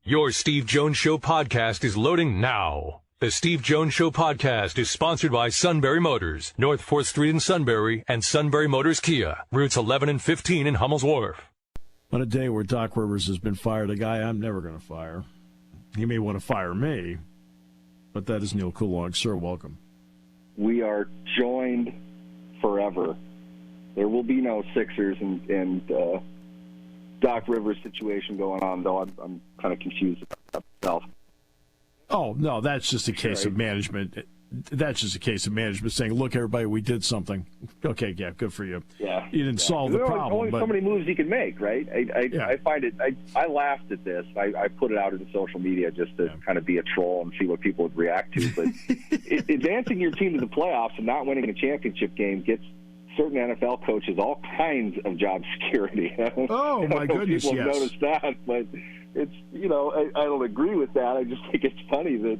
Your Steve Jones Show podcast is loading now. The Steve Jones Show podcast is sponsored by Sunbury Motors, North 4th Street in Sunbury, and Sunbury Motors Kia, routes 11 and 15 in Hummel's Wharf. On a day where Doc Rivers has been fired, a guy I'm never going to fire. He may want to fire me, but that is Neal Coolong. Sir, welcome. We are joined forever. There will be no Sixers and Doc Rivers situation going on, though I'm kind of confused about that myself. Oh, no, that's just a case of management. That's just a case of management saying, look, everybody, we did something. Okay, yeah, good for you. Yeah. You didn't solve the problem. Only so many moves he can make, right? I find it, I laughed at this. I put it out into social media just to kind of be a troll and see what people would react to. But advancing your team to the playoffs and not winning a championship game gets certain NFL coaches all kinds of job security. Oh, my goodness, people have noticed that, but it's, I don't agree with that. I just think it's funny that,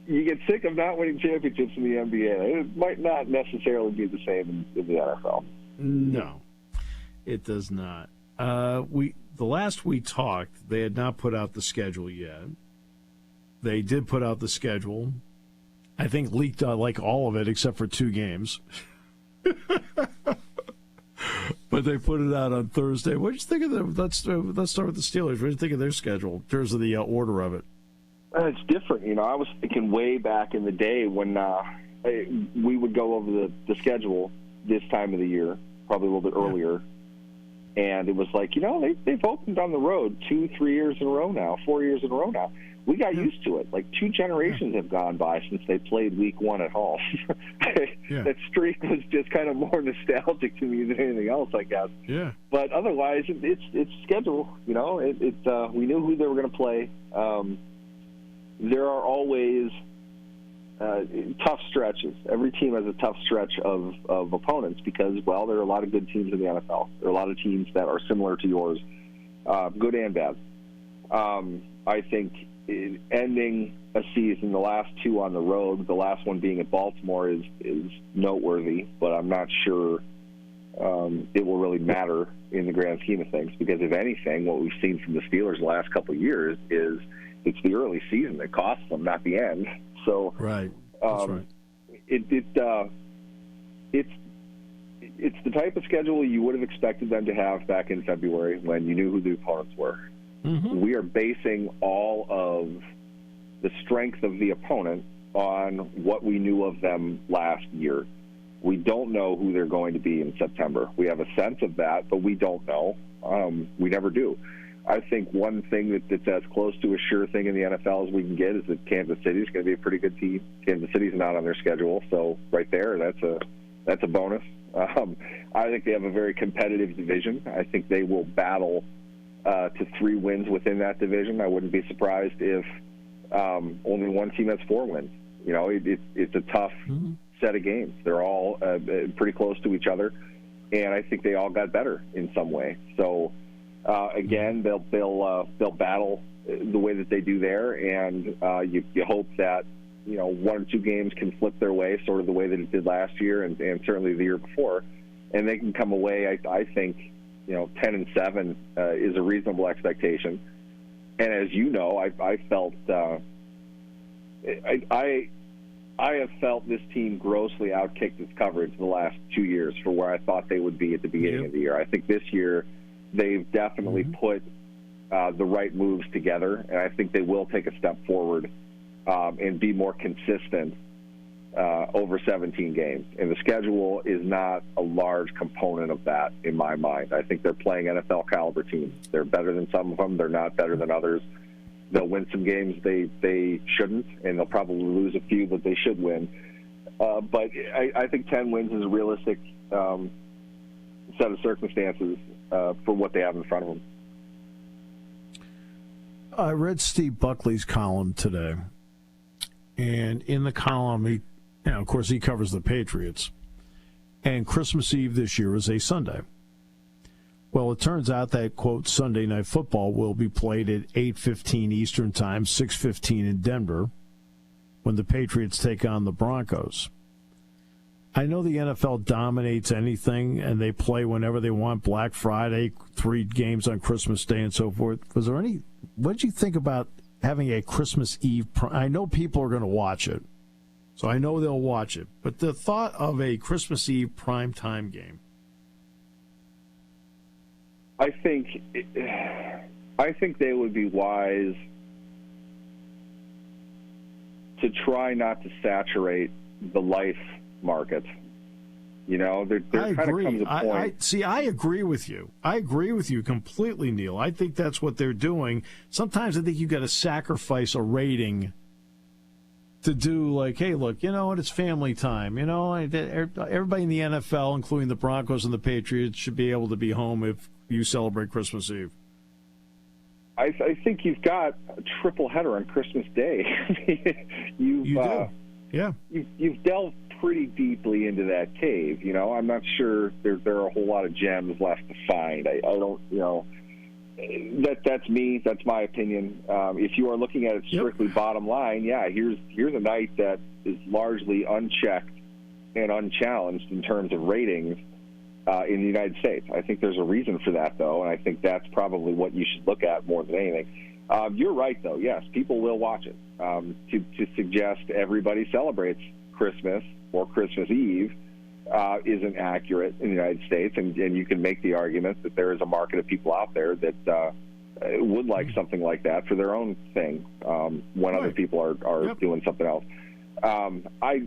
you get sick of not winning championships in the NBA. It might not necessarily be the same in the NFL. No, it does not. The last we talked, they had not put out the schedule yet. They did put out the schedule. I think leaked like all of it except for 2 games. But they put it out on Thursday. What did you think of them? Let's start with the Steelers. What did you think of their schedule in terms of the order of it? It's different. I was thinking way back in the day when we would go over the schedule this time of the year, probably a little bit earlier. And it was like, they've opened on the road 2-3 years in a row now, 4 years in a row now. We got used to it. Like 2 generations have gone by since they played week 1 at home. That streak was just kind of more nostalgic to me than anything else, I guess. Yeah. But otherwise, it's schedule. We knew who they were going to play. There are always tough stretches. Every team has a tough stretch of opponents because, there are a lot of good teams in the NFL. There are a lot of teams that are similar to yours, good and bad. I think ending a season, the last 2 on the road, the last one being at Baltimore, is noteworthy, but I'm not sure it will really matter in the grand scheme of things because, if anything, what we've seen from the Steelers the last couple of years is it's the early season that costs them, not the end. So, right. That's right. It's the type of schedule you would have expected them to have back in February when you knew who the opponents were. Mm-hmm. We are basing all of the strength of the opponent on what we knew of them last year. We don't know who they're going to be in September. We have a sense of that, but we don't know. We never do. I think one thing that's as close to a sure thing in the NFL as we can get is that Kansas City is going to be a pretty good team. Kansas City's not on their schedule, so right there, that's a bonus. I think they have a very competitive division. I think they will battle to 3 wins within that division. I wouldn't be surprised if only one team has 4 wins. It's a tough set of games. They're all pretty close to each other, and I think they all got better in some way. So. Again, they'll battle the way that they do there, and you hope that 1 or 2 games can flip their way, sort of the way that it did last year and certainly the year before, and they can come away. I think 10-7 is a reasonable expectation. And as you know, I felt I have felt this team grossly outkicked its coverage the last 2 years for where I thought they would be at the beginning of the year. I think this year they've definitely put the right moves together, and I think they will take a step forward and be more consistent over 17 games. And the schedule is not a large component of that in my mind. I think they're playing NFL caliber teams. They're better than some of them. They're not better than others. They'll win some games they shouldn't, and they'll probably lose a few that they should win. But I think 10 wins is a realistic set of circumstances for what they have in front of them. I read Steve Buckley's column today, and in the column, of course, he covers the Patriots, and Christmas Eve this year is a Sunday. Well, it turns out that, quote, Sunday Night Football will be played at 8:15 Eastern Time, 6:15 in Denver, when the Patriots take on the Broncos. I know the NFL dominates anything, and they play whenever they want. Black Friday, 3 games on Christmas Day, and so forth. Was there any? What did you think about having a Christmas Eve? I know people are going to watch it, so I know they'll watch it. But the thought of a Christmas Eve primetime game. I think they would be wise to try not to saturate the life market. You know, there kind of comes a point. I agree with you. I agree with you completely, Neal. I think that's what they're doing. Sometimes I think you got to sacrifice a rating to do like, hey, look, you know what? It's family time. You know, everybody in the NFL, including the Broncos and the Patriots, should be able to be home if you celebrate Christmas Eve. I think you've got a triple header on Christmas Day. You do. Yeah. You've delved pretty deeply into that cave. You know, I'm not sure there are a whole lot of gems left to find. I don't, you know, that's me. That's my opinion. If you are looking at it strictly bottom line, yeah, here's a night that is largely unchecked and unchallenged in terms of ratings in the United States. I think there's a reason for that, though, and I think that's probably what you should look at more than anything. You're right, though. Yes, people will watch it. To suggest everybody celebrates Christmas or Christmas Eve isn't accurate in the United States, and you can make the argument that there is a market of people out there that would like something like that for their own thing when other people are doing something else. I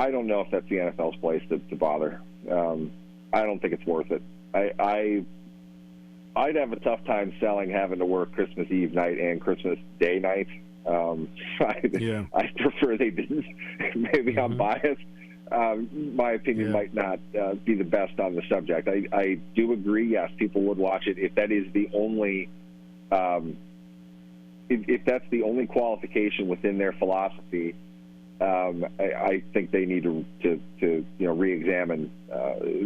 don't know if that's the NFL's place to bother. I don't think it's worth it. I'd have a tough time selling having to work Christmas Eve night and Christmas Day night. I prefer they didn't. Maybe I'm biased. My opinion might not be the best on the subject. I do agree, yes, people would watch it if that is the only if that's the only qualification within their philosophy. I think they need to re-examine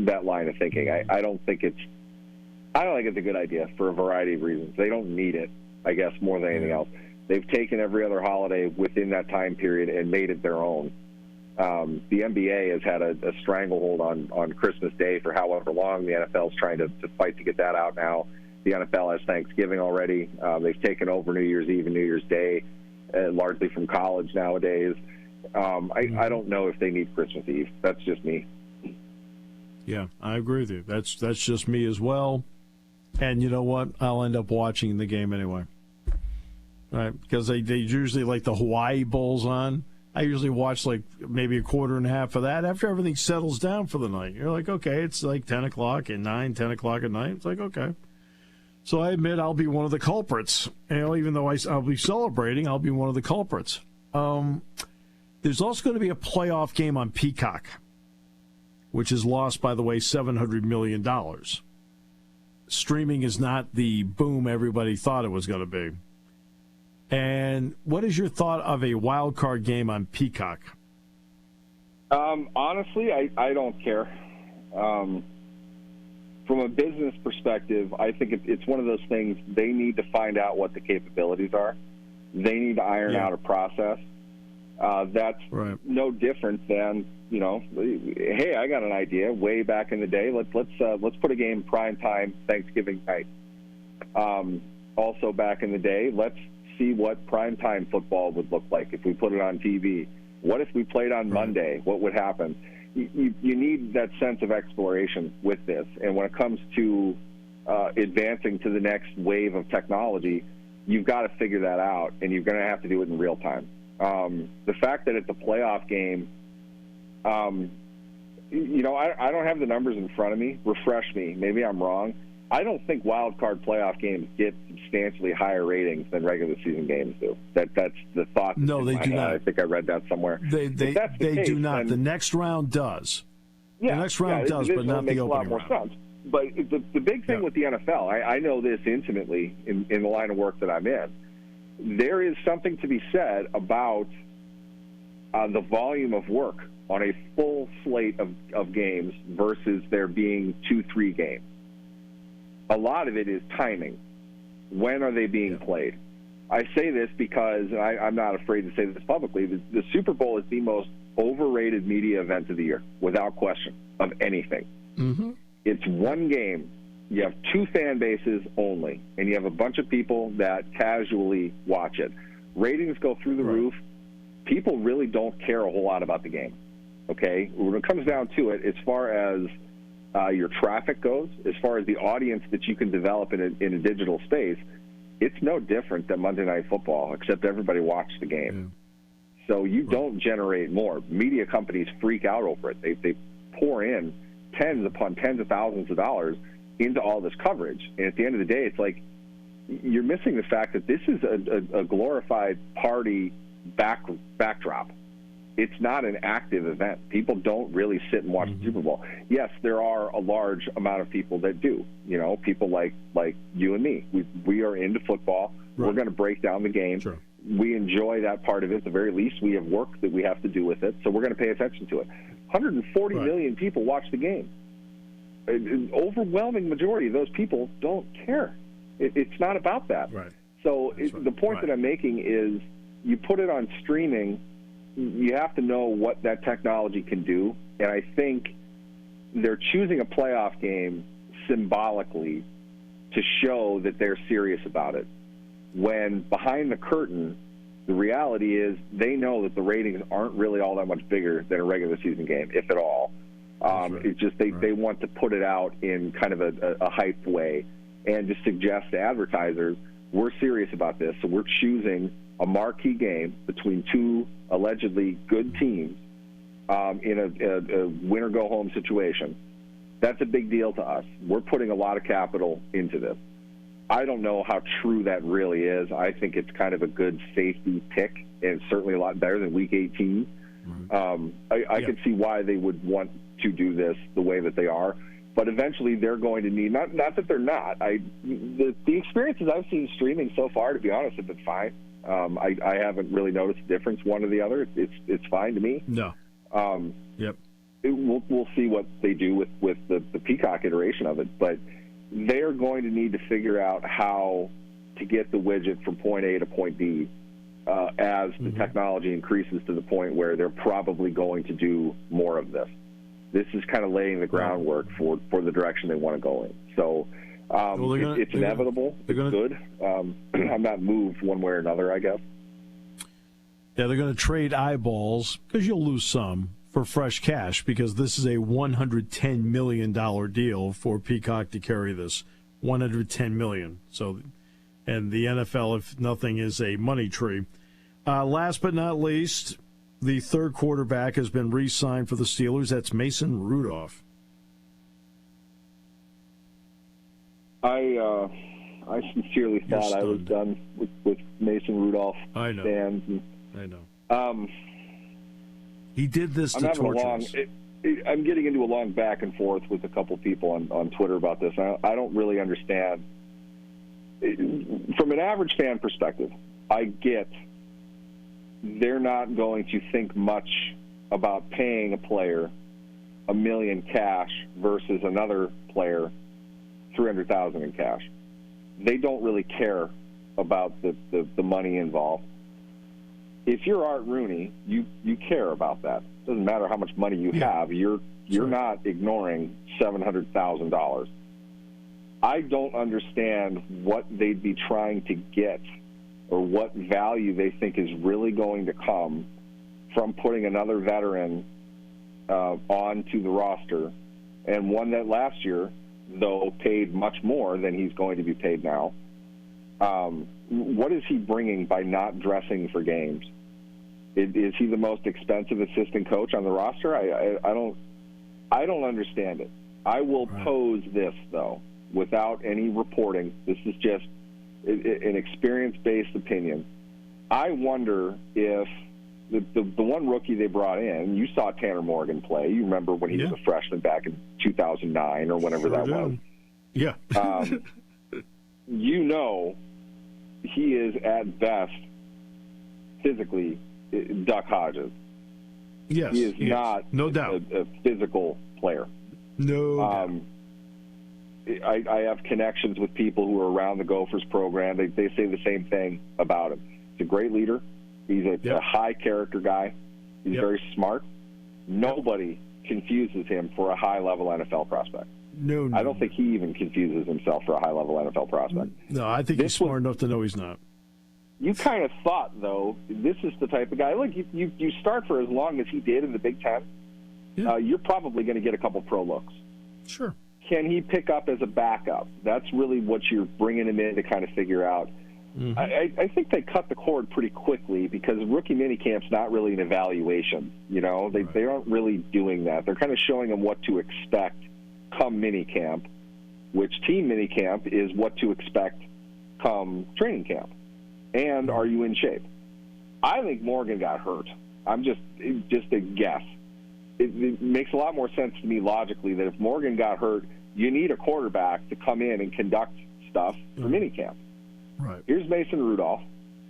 that line of thinking. I don't think it's a good idea for a variety of reasons. They don't need it, I guess, more than anything else. They've taken every other holiday within that time period and made it their own. The NBA has had a stranglehold on Christmas Day for however long. The NFL is trying to fight to get that out now. The NFL has Thanksgiving already. They've taken over New Year's Eve and New Year's Day, largely from college nowadays. I don't know if they need Christmas Eve. That's just me. Yeah, I agree with you. That's just me as well. And you know what? I'll end up watching the game anyway. Right, because they usually like the Hawaii Bowl's on. I usually watch like maybe a quarter and a half of that after everything settles down for the night. You're like, okay, it's like 10 o'clock at 10 o'clock at night. It's like, okay. So I admit I'll be one of the culprits. You know, even though I'll be celebrating, I'll be one of the culprits. There's also going to be a playoff game on Peacock, which has lost, by the way, $700 million. Streaming is not the boom everybody thought it was going to be. And what is your thought of a wild card game on Peacock? Honestly, I don't care. From a business perspective, I think it's one of those things they need to find out what the capabilities are. They need to iron out a process. That's no different than, you know, hey, I got an idea way back in the day. Let's put a game prime time Thanksgiving night. Also back in the day, let's see what primetime football would look like if we put it on TV. What if we played on Monday? What would happen? You need that sense of exploration with this. And when it comes to advancing to the next wave of technology, you've got to figure that out, and you're going to have to do it in real time. The fact that it's a playoff game, you know, I don't have the numbers in front of me. Refresh me. Maybe I'm wrong. I don't think wild card playoff games get substantially higher ratings than regular season games do. That's the thought. No, they do not. I think I read that somewhere. They do not. The next round does. Yeah, the next round does, but not the opening round. But the big thing with the NFL, I know this intimately in the line of work that I'm in. There is something to be said about the volume of work on a full slate of games versus there being 2-3 games. A lot of it is timing. When are they being played? I say this because I'm not afraid to say this publicly. The Super Bowl is the most overrated media event of the year, without question, of anything. Mm-hmm. It's one game. You have two fan bases only, and you have a bunch of people that casually watch it. Ratings go through the roof. People really don't care a whole lot about the game, okay? When it comes down to it, as far as your traffic goes, as far as the audience that you can develop in a digital space, it's no different than Monday Night Football, except everybody watched the game. Yeah. So you don't generate more. Media companies freak out over it. They pour in tens upon tens of thousands of dollars into all this coverage. And at the end of the day, it's like you're missing the fact that this is a glorified party backdrop. It's not an active event. People don't really sit and watch the Super Bowl. Yes, there are a large amount of people that do. You know, people like you and me. We are into football. Right. We're going to break down the game. Sure. We enjoy that part of it. At the very least, we have work that we have to do with it, so we're going to pay attention to it. 140 million people watch the game. An overwhelming majority of those people don't care. It's not about that. Right. So the point that I'm making is you put it on streaming, you have to know what that technology can do, and I think they're choosing a playoff game symbolically to show that they're serious about it. When behind the curtain, the reality is they know that the ratings aren't really all that much bigger than a regular season game, if at all. It's just they want to put it out in kind of a hype way and to suggest to advertisers, we're serious about this, so we're choosing a marquee game between two allegedly good teams in a win-or-go-home situation. That's a big deal to us. We're putting a lot of capital into this. I don't know how true that really is. I think it's kind of a good safety pick, and certainly a lot better than Week 18. I could see why they would want to do this the way that they are, but eventually they're going to need, not that they're not. The experiences I've seen streaming so far, to be honest, have been fine. I haven't really noticed a difference one or the other. It's fine to me. No. We'll see what they do with the Peacock iteration of it, but they're going to need to figure out how to get the widget from point A to point B as the technology increases to the point where they're probably going to do more of this. This is kind of laying the groundwork for the direction they want to go in. So it's inevitable. It's good. I'm not moved one way or another, I guess. Yeah, they're going to trade eyeballs, because you'll lose some, for fresh cash, because this is a $110 million deal for Peacock to carry this. $110 million. So, and the NFL, if nothing, is a money tree. Last but not least, the third quarterback has been re-signed for the Steelers. That's Mason Rudolph. I sincerely thought I was done with Mason Rudolph fans. I know. He did this to torture us. I'm getting into a long back and forth with a couple people on Twitter about this. I don't really understand. From an average fan perspective, I get they're not going to think much about paying a player $1 million cash versus another player $300,000 in cash. They don't really care about the money involved. If you're Art Rooney, you care about that. It doesn't matter how much money you have. You're not ignoring $700,000. I don't understand what they'd be trying to get or what value they think is really going to come from putting another veteran onto the roster, and one that last year, though, paid much more than he's going to be paid now. What is he bringing by not dressing for games? Is he the most expensive assistant coach on the roster? I don't understand it. I will pose this, though, without any reporting. This is just an experience-based opinion. I wonder if the one rookie they brought in, you saw Tanner Morgan play. You remember when he was a freshman back in 2009 or whenever that was. Yeah. You know he is at best physically Duck Hodges. Yes. He is not no doubt a physical player. No doubt. I have connections with people who are around the Gophers program. They say the same thing about him. He's a great leader. He's a high character guy. He's very smart. Nobody confuses him for a high-level NFL prospect. No. I don't think he even confuses himself for a high-level NFL prospect. No, I think he's smart enough to know he's not. You kind of thought, though, this is the type of guy. Look, you start for as long as he did in the Big Ten, you're probably going to get a couple pro looks. Sure. Can he pick up as a backup? That's really what you're bringing him in to kind of figure out. Mm-hmm. I think they cut the cord pretty quickly because rookie minicamp's not really an evaluation. They aren't really doing that. They're kind of showing him what to expect come minicamp, which team minicamp is what to expect come training camp. And are you in shape? I think Morgan got hurt. I'm just a guess. It makes a lot more sense to me logically that if Morgan got hurt, you need a quarterback to come in and conduct stuff for minicamp. Right. Here's Mason Rudolph.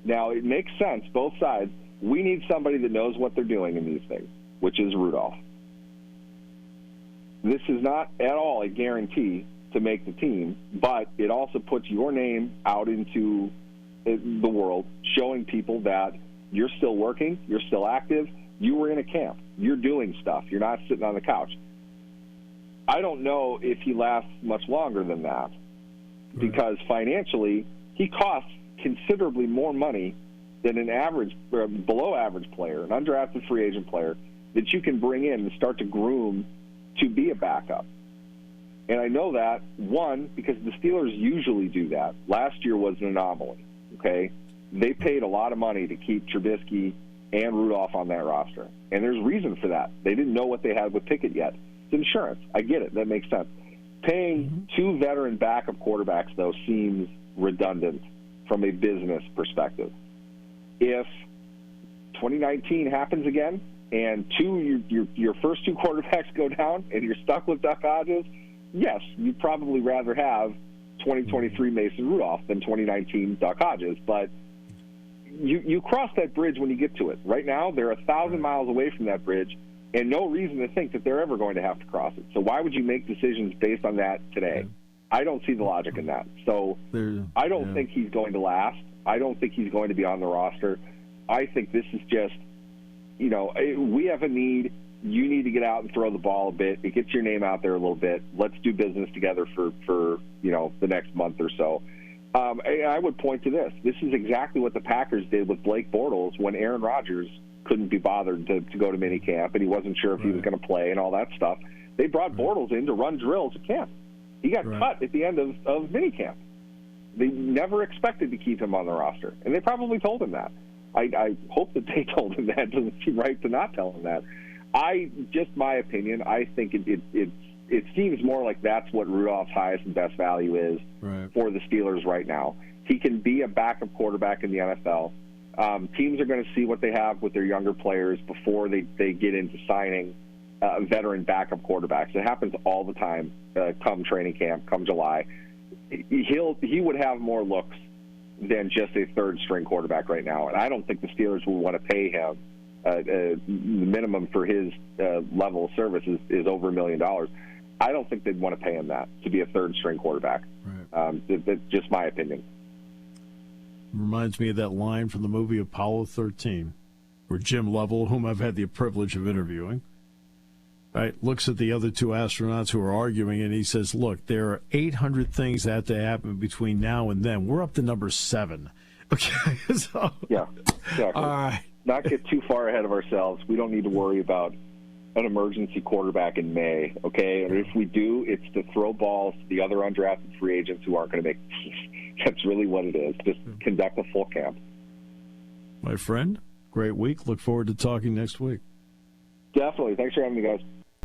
Now, it makes sense, both sides. We need somebody that knows what they're doing in these things, which is Rudolph. This is not at all a guarantee to make the team, but it also puts your name out into the world, showing people that you're still working, you're still active, you were in a camp, you're doing stuff, you're not sitting on the couch. I don't know if he lasts much longer than that because financially he costs considerably more money than an average or below average player, an undrafted free agent player that you can bring in and start to groom to be a backup. And I know that, one, because the Steelers usually do that. Last year was an anomaly, okay? They paid a lot of money to keep Trubisky and Rudolph on that roster. And there's reason for that. They didn't know what they had with Pickett yet. It's insurance. I get it. That makes sense. Paying two veteran backup quarterbacks, though, seems redundant from a business perspective. If 2019 happens again and your first two quarterbacks go down and you're stuck with Duck Hodges, yes, you'd probably rather have 2023 Mason Rudolph than 2019 Duck Hodges. But you cross that bridge when you get to it. Right now, they're 1,000 miles away from that bridge and no reason to think that they're ever going to have to cross it. So why would you make decisions based on that today? I don't see the logic in that. So I don't think he's going to last. I don't think he's going to be on the roster. I think this is just, we have a need. You need to get out and throw the ball a bit. It gets your name out there a little bit. Let's do business together for the next month or so. I would point to this. This is exactly what the Packers did with Blake Bortles when Aaron Rodgers couldn't be bothered to go to minicamp and he wasn't sure if he was going to play and all that stuff. They brought Bortles in to run drills at camp. He got cut at the end of minicamp. They never expected to keep him on the roster, and they probably told him that. I hope that they told him that. It doesn't seem right to not tell him that. Just my opinion, I think it seems more like that's what Rudolph's highest and best value is for the Steelers right now. He can be a backup quarterback in the NFL. Teams are going to see what they have with their younger players before they get into signing veteran backup quarterbacks. It happens all the time come training camp, come July. He would have more looks than just a third-string quarterback right now, and I don't think the Steelers will want to pay him. The minimum for his level of service is over $1 million. I don't think they'd want to pay him that to be a third-string quarterback. That's just my opinion. Reminds me of that line from the movie Apollo 13, where Jim Lovell, whom I've had the privilege of interviewing, looks at the other two astronauts who are arguing, and he says, look, there are 800 things that have to happen between now and then. We're up to number 7. Okay. So, yeah, exactly. All right. Not get too far ahead of ourselves. We don't need to worry about an emergency quarterback in May, okay? And if we do, it's to throw balls to the other undrafted free agents who aren't going to make teams. That's really what it is. Just conduct a full camp. My friend, great week. Look forward to talking next week. Definitely. Thanks for having me, guys.